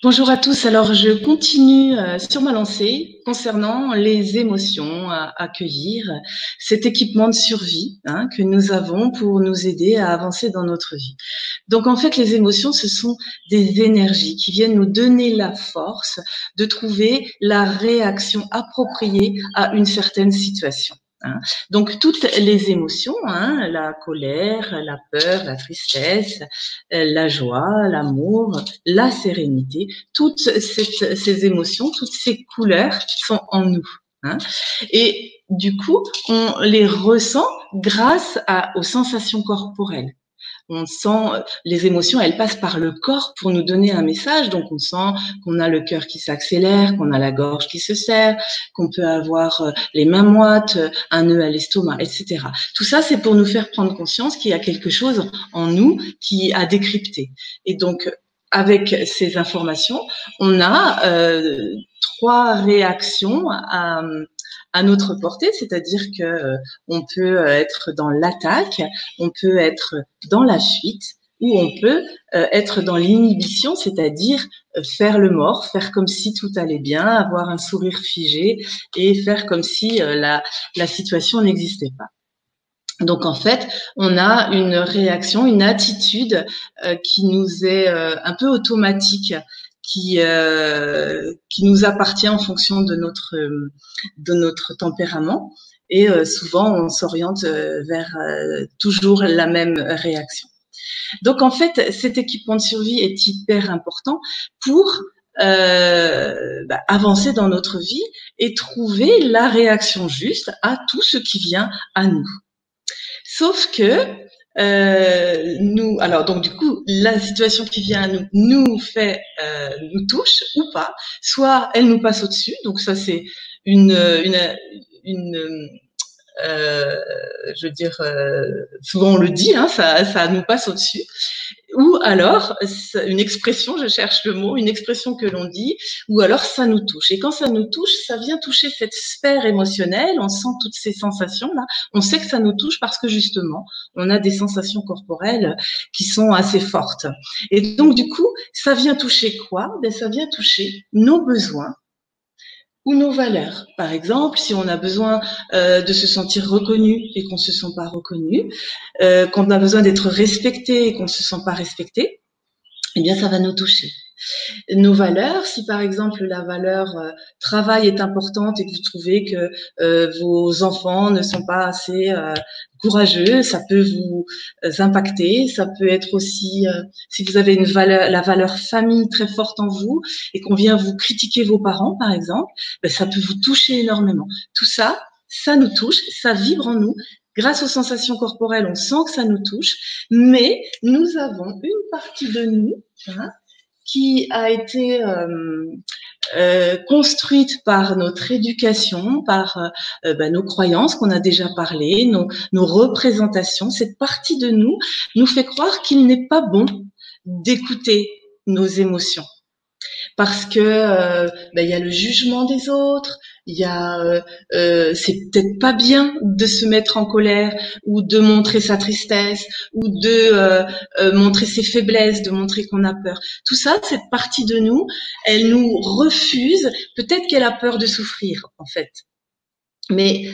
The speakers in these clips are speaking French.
Bonjour à tous. Alors, je continue sur ma lancée concernant les émotions à accueillir, cet équipement de survie que nous avons pour nous aider à avancer dans notre vie. Donc, en fait, les émotions, ce sont des énergies qui viennent nous donner la force de trouver la réaction appropriée à une certaine situation. Donc toutes les émotions, la colère, la peur, la tristesse, la joie, l'amour, la sérénité, toutes ces émotions, toutes ces couleurs sont en nous. Et du coup, on les ressent grâce aux sensations corporelles. On sent les émotions, elles passent par le corps pour nous donner un message. Donc, on sent qu'on a le cœur qui s'accélère, qu'on a la gorge qui se serre, qu'on peut avoir les mains moites, un nœud à l'estomac, etc. Tout ça, c'est pour nous faire prendre conscience qu'il y a quelque chose en nous qui a décrypté. Et donc, avec ces informations, on a trois réactions à notre portée, c'est-à-dire que on peut être dans l'attaque, on peut être dans la fuite, ou on peut être dans l'inhibition, c'est-à-dire faire le mort, faire comme si tout allait bien, avoir un sourire figé et faire comme si la situation n'existait pas. Donc en fait, on a une réaction, une attitude qui nous est un peu automatique, qui nous appartient en fonction de notre tempérament. Et souvent, on s'oriente vers toujours la même réaction. Donc en fait, cet équipement de survie est hyper important pour avancer dans notre vie et trouver la réaction juste à tout ce qui vient à nous. Sauf que alors donc du coup, la situation qui vient à nous fait, nous touche ou pas. Soit elle nous passe au-dessus, donc ça c'est une je veux dire, souvent on le dit, ça nous passe au-dessus. Ou alors, une expression, je cherche le mot, une expression que l'on dit, ou alors ça nous touche. Et quand ça nous touche, ça vient toucher cette sphère émotionnelle, on sent toutes ces sensations-là, on sait que ça nous touche parce que justement, on a des sensations corporelles qui sont assez fortes. Et donc, du coup, ça vient toucher quoi? Ça vient toucher nos besoins, ou nos valeurs. Par exemple, si on a besoin de se sentir reconnu et qu'on se sent pas reconnu, qu'on a besoin d'être respecté et qu'on se sent pas respecté, eh bien, ça va nous toucher. Nos valeurs, si par exemple la valeur travail est importante et que vous trouvez que vos enfants ne sont pas assez courageux, ça peut vous impacter. Ça peut être aussi si vous avez la valeur famille très forte en vous et qu'on vient vous critiquer vos parents, par exemple, ça peut vous toucher énormément. Tout ça, ça nous touche, ça vibre en nous. Grâce aux sensations corporelles, on sent que ça nous touche, mais nous avons une partie de nous qui a été construite par notre éducation, par nos croyances qu'on a déjà parlé, nos représentations. Cette partie de nous fait croire qu'il n'est pas bon d'écouter nos émotions. Parce que y a le jugement des autres, il y a c'est peut-être pas bien de se mettre en colère ou de montrer sa tristesse ou de montrer ses faiblesses, de montrer qu'on a peur. Tout ça, cette partie de nous, elle nous refuse. Peut-être qu'elle a peur de souffrir, en fait. Mais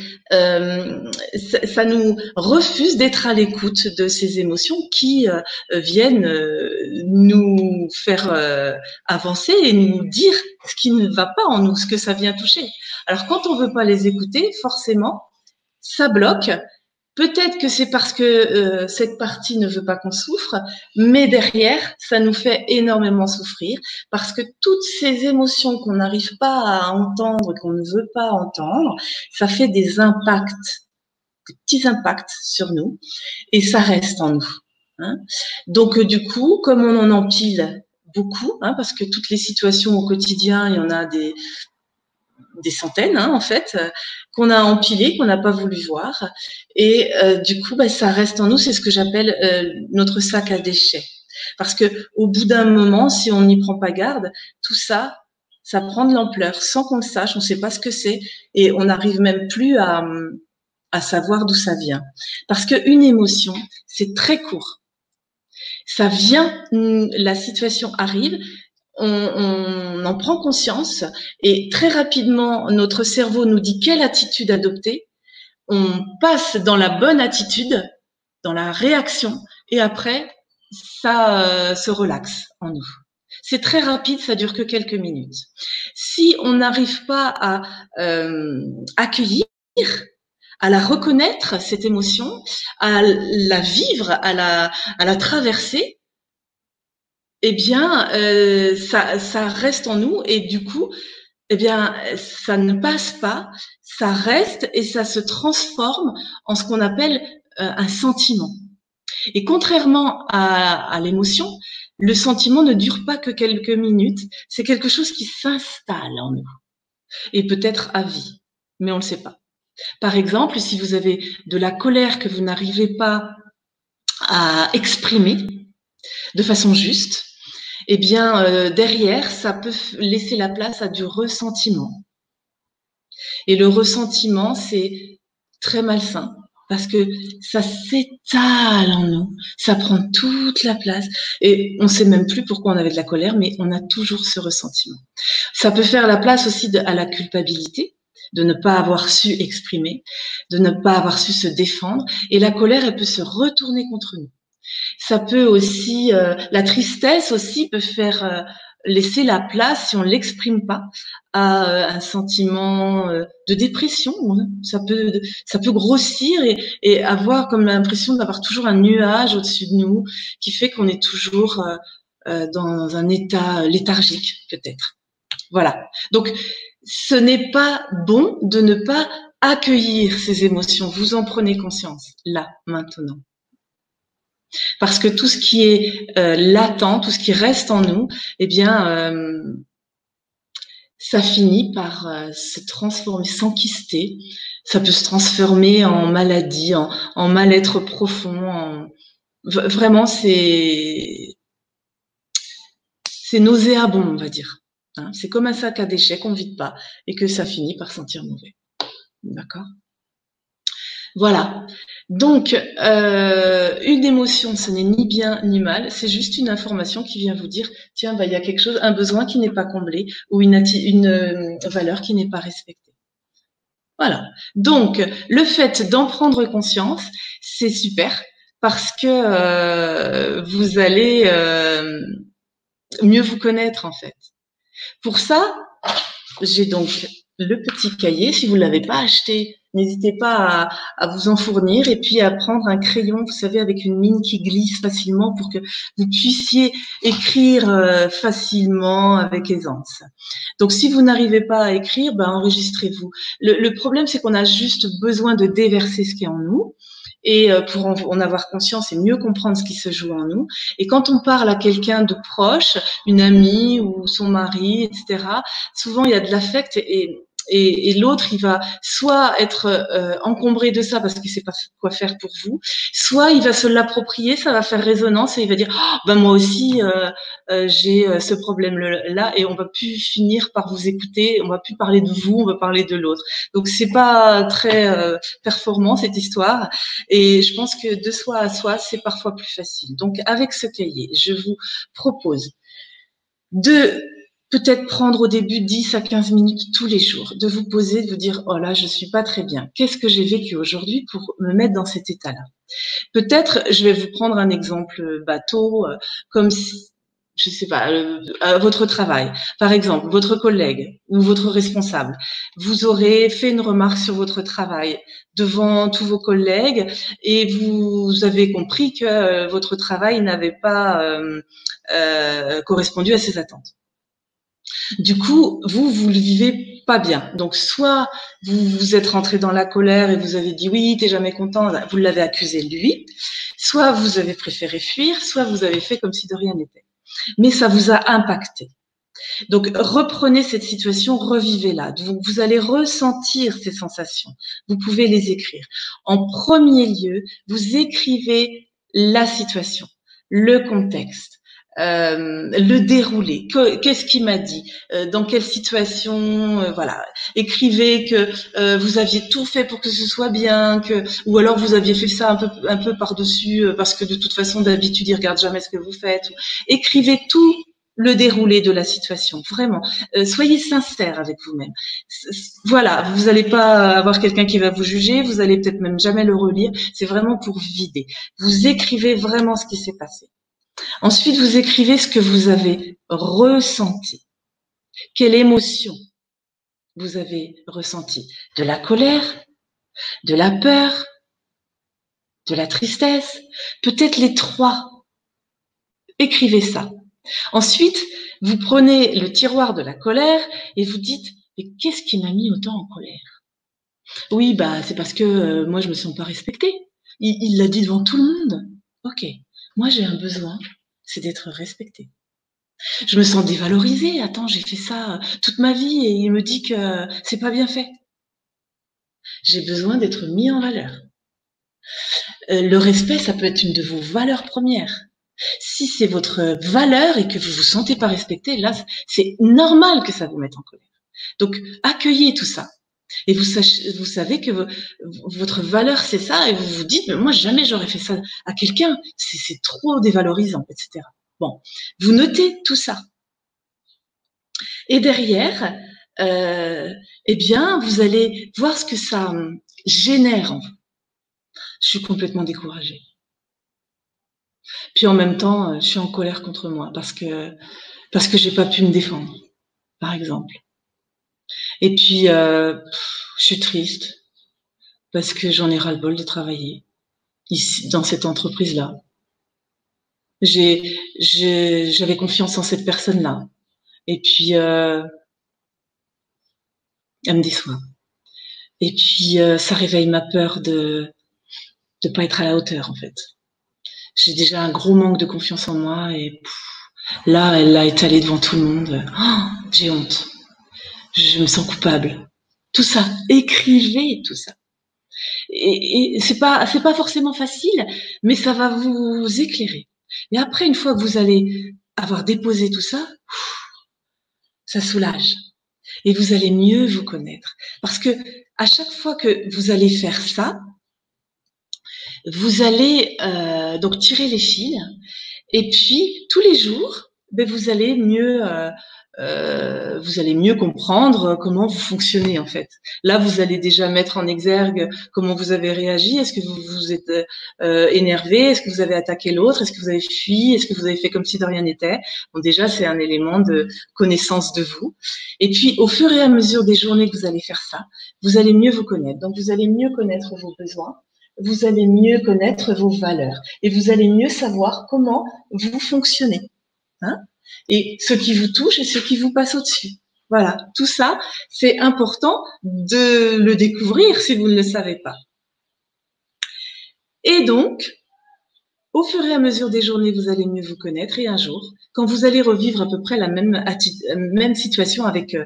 ça nous refuse d'être à l'écoute de ces émotions qui viennent nous faire avancer et nous dire ce qui ne va pas en nous, ce que ça vient toucher. Alors quand on veut pas les écouter, forcément, ça bloque. Peut-être que c'est parce que cette partie ne veut pas qu'on souffre, mais derrière, ça nous fait énormément souffrir parce que toutes ces émotions qu'on n'arrive pas à entendre, qu'on ne veut pas entendre, ça fait des impacts, des petits impacts sur nous et ça reste en nous. Donc du coup, comme on en empile beaucoup, parce que toutes les situations au quotidien, il y en a des centaines en fait, qu'on a empilé, qu'on n'a pas voulu voir. Et du coup, ça reste en nous. C'est ce que j'appelle notre sac à déchets. Parce que au bout d'un moment, si on n'y prend pas garde, tout ça, ça prend de l'ampleur sans qu'on le sache. On ne sait pas ce que c'est et on n'arrive même plus à savoir d'où ça vient. Parce qu'une émotion, c'est très court. Ça vient, la situation arrive. on en prend conscience et très rapidement, notre cerveau nous dit quelle attitude adopter. On passe dans la bonne attitude, dans la réaction, et après, ça se relaxe en nous. C'est très rapide, ça dure que quelques minutes. Si on n'arrive pas à accueillir, à la reconnaître, cette émotion, à la vivre, à la traverser, eh bien, ça reste en nous et du coup, eh bien, ça ne passe pas, ça reste et ça se transforme en ce qu'on appelle un sentiment. Et contrairement à l'émotion, le sentiment ne dure pas que quelques minutes, c'est quelque chose qui s'installe en nous et peut-être à vie, mais on ne le sait pas. Par exemple, si vous avez de la colère que vous n'arrivez pas à exprimer de façon juste, eh bien, derrière, ça peut laisser la place à du ressentiment. Et le ressentiment, c'est très malsain parce que ça s'étale en nous, ça prend toute la place et on ne sait même plus pourquoi on avait de la colère, mais on a toujours ce ressentiment. Ça peut faire la place aussi à la culpabilité, de ne pas avoir su exprimer, de ne pas avoir su se défendre, et la colère, elle peut se retourner contre nous. Ça peut aussi, la tristesse aussi peut faire laisser la place, si on l'exprime pas, à un sentiment de dépression. Hein. Ça peut grossir et avoir comme l'impression d'avoir toujours un nuage au-dessus de nous qui fait qu'on est toujours dans un état léthargique, peut-être. Voilà. Donc, ce n'est pas bon de ne pas accueillir ces émotions. Vous en prenez conscience, là, maintenant. Parce que tout ce qui est latent, tout ce qui reste en nous, eh bien, ça finit par se transformer, s'enquister. Ça peut se transformer en maladie, en mal-être profond. Vraiment, c'est nauséabond, on va dire. Hein, c'est comme un sac à déchets qu'on vide pas et que ça finit par sentir mauvais. D'accord ? Voilà. Donc, une émotion, ce n'est ni bien ni mal, c'est juste une information qui vient vous dire, tiens, bah, il y a quelque chose, un besoin qui n'est pas comblé ou une valeur qui n'est pas respectée. Voilà. Donc, le fait d'en prendre conscience, c'est super parce que vous allez mieux vous connaître en fait. Pour ça, j'ai donc le petit cahier. Si vous ne l'avez pas acheté, n'hésitez pas à vous en fournir et puis à prendre un crayon, vous savez, avec une mine qui glisse facilement pour que vous puissiez écrire facilement avec aisance. Donc, si vous n'arrivez pas à écrire, ben, enregistrez-vous. Le problème, c'est qu'on a juste besoin de déverser ce qui est en nous. Et pour en avoir conscience et mieux comprendre ce qui se joue en nous. Et quand on parle à quelqu'un de proche, une amie ou son mari, etc., souvent il y a de l'affect et l'autre, il va soit être encombré de ça parce qu'il sait pas quoi faire pour vous, soit il va se l'approprier, ça va faire résonance et il va dire oh, ben moi aussi j'ai ce problème-là et on va plus finir par vous écouter, on va plus parler de vous, on va parler de l'autre. Donc c'est pas très performant cette histoire et je pense que de soi à soi c'est parfois plus facile. Donc avec ce cahier, je vous propose de peut-être prendre au début 10 à 15 minutes tous les jours, de vous poser, de vous dire, oh là, je suis pas très bien. Qu'est-ce que j'ai vécu aujourd'hui pour me mettre dans cet état-là? Peut-être, je vais vous prendre un exemple bateau, comme si, je sais pas, à votre travail. Par exemple, votre collègue ou votre responsable, vous aurez fait une remarque sur votre travail devant tous vos collègues et vous avez compris que votre travail n'avait pas correspondu à ses attentes. Du coup, vous le vivez pas bien. Donc, soit vous êtes rentré dans la colère et vous avez dit oui, t'es jamais content, vous l'avez accusé lui, soit vous avez préféré fuir, soit vous avez fait comme si de rien n'était. Mais ça vous a impacté. Donc, reprenez cette situation, revivez-la. Donc, vous allez ressentir ces sensations. Vous pouvez les écrire. En premier lieu, vous écrivez la situation, le contexte. Le déroulé, qu'est-ce qu'il m'a dit, dans quelle situation, voilà. Écrivez que vous aviez tout fait pour que ce soit bien, ou alors vous aviez fait ça un peu par-dessus parce que de toute façon d'habitude il regarde jamais ce que vous faites. Écrivez tout le déroulé de la situation. Vraiment, soyez sincère avec vous-même. Voilà, vous n'allez pas avoir quelqu'un qui va vous juger, vous allez peut-être même jamais le relire. C'est vraiment pour vider. Vous écrivez vraiment ce qui s'est passé. Ensuite, vous écrivez ce que vous avez ressenti. Quelle émotion vous avez ressenti? De la colère, de la peur, de la tristesse, peut-être les trois. Écrivez ça. Ensuite, vous prenez le tiroir de la colère et vous dites, mais qu'est-ce qui m'a mis autant en colère? Oui, bah c'est parce que moi je me sens pas respectée. Il l'a dit devant tout le monde. Ok, moi j'ai un besoin, c'est d'être respectée. Je me sens dévalorisée. Attends, j'ai fait ça toute ma vie et il me dit que c'est pas bien fait. J'ai besoin d'être mis en valeur. Le respect, ça peut être une de vos valeurs premières. Si c'est votre valeur et que vous vous sentez pas respecté, là, c'est normal que ça vous mette en colère. Donc, accueillez tout ça. Et vous savez que votre valeur, c'est ça, et vous vous dites, mais moi, jamais j'aurais fait ça à quelqu'un. C'est trop dévalorisant, etc. Bon, vous notez tout ça. Et derrière, eh bien, vous allez voir ce que ça génère en vous. Je suis complètement découragée. Puis en même temps, je suis en colère contre moi parce que j'ai pas pu me défendre, par exemple. Et puis, je suis triste parce que j'en ai ras-le-bol de travailler ici, dans cette entreprise-là. J'avais confiance en cette personne-là. Et puis, elle me déçoit. Et puis, ça réveille ma peur de pas être à la hauteur, en fait. J'ai déjà un gros manque de confiance en moi et là, elle l'a étalé devant tout le monde. Oh, j'ai honte. Je me sens coupable. Tout ça, écrivez tout ça. Et c'est pas forcément facile, mais ça va vous éclairer. Et après, une fois que vous allez avoir déposé tout ça, ça soulage. Et vous allez mieux vous connaître. Parce que à chaque fois que vous allez faire ça, vous allez donc tirer les fils. Et puis, tous les jours, ben, vous allez mieux comprendre comment vous fonctionnez, en fait. Là, vous allez déjà mettre en exergue comment vous avez réagi. Est-ce que vous vous êtes énervé? Est-ce que vous avez attaqué l'autre? Est-ce que vous avez fui? Est-ce que vous avez fait comme si de rien n'était? Bon, déjà, c'est un élément de connaissance de vous. Et puis, au fur et à mesure des journées que vous allez faire ça, vous allez mieux vous connaître. Donc, vous allez mieux connaître vos besoins. Vous allez mieux connaître vos valeurs et vous allez mieux savoir comment vous fonctionnez. Hein, et ce qui vous touche et ce qui vous passe au-dessus. Voilà, tout ça, c'est important de le découvrir si vous ne le savez pas. Et donc, au fur et à mesure des journées, vous allez mieux vous connaître et un jour, quand vous allez revivre à peu près la même situation avec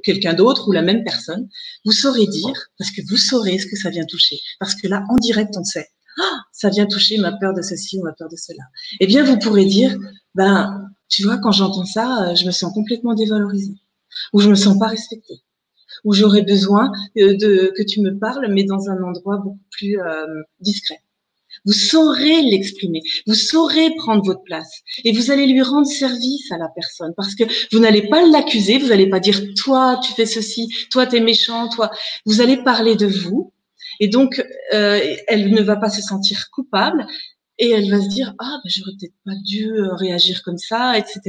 quelqu'un d'autre ou la même personne, vous saurez dire, parce que vous saurez ce que ça vient toucher. Parce que là, en direct, on sait, ça vient toucher ma peur de ceci ou ma peur de cela. Eh bien, vous pourrez dire, ben, tu vois, quand j'entends ça, je me sens complètement dévalorisée, ou je me sens pas respectée, ou j'aurais besoin que tu me parles, mais dans un endroit beaucoup plus discret. Vous saurez l'exprimer, vous saurez prendre votre place et vous allez lui rendre service à la personne parce que vous n'allez pas l'accuser, vous n'allez pas dire toi tu fais ceci, toi t'es méchant, toi. Vous allez parler de vous et donc elle ne va pas se sentir coupable et elle va se dire ah ben j'aurais peut-être pas dû réagir comme ça, etc.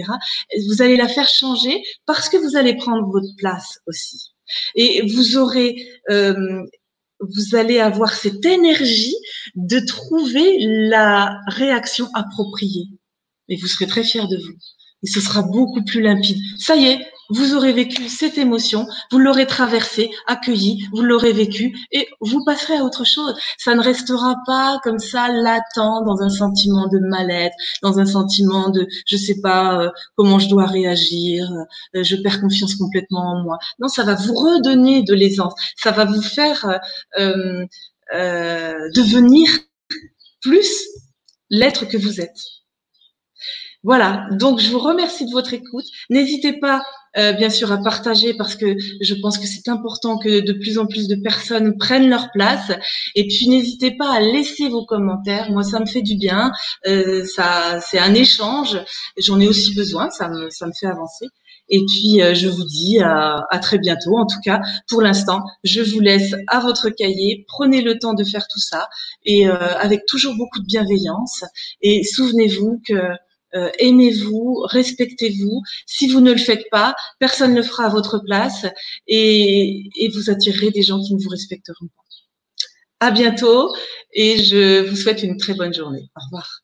Vous allez la faire changer parce que vous allez prendre votre place aussi et vous aurez vous allez avoir cette énergie de trouver la réaction appropriée. Et vous serez très fiers de vous. Et ce sera beaucoup plus limpide. Ça y est, vous aurez vécu cette émotion, vous l'aurez traversée, accueillie, vous l'aurez vécue et vous passerez à autre chose. Ça ne restera pas comme ça latent dans un sentiment de mal-être, dans un sentiment de je sais pas comment je dois réagir, je perds confiance complètement en moi. Non, ça va vous redonner de l'aisance, ça va vous faire devenir plus l'être que vous êtes. Voilà, donc je vous remercie de votre écoute. N'hésitez pas, bien sûr, à partager parce que je pense que c'est important que de plus en plus de personnes prennent leur place. Et puis n'hésitez pas à laisser vos commentaires. Moi, ça me fait du bien. Ça, c'est un échange. J'en ai aussi besoin. Ça me fait avancer. Et puis, je vous dis à très bientôt. En tout cas, pour l'instant, je vous laisse à votre cahier. Prenez le temps de faire tout ça et avec toujours beaucoup de bienveillance. Et souvenez-vous que aimez-vous, respectez-vous. Si vous ne le faites pas, personne ne le fera à votre place et vous attirerez des gens qui ne vous respecteront pas. À bientôt et je vous souhaite une très bonne journée. Au revoir.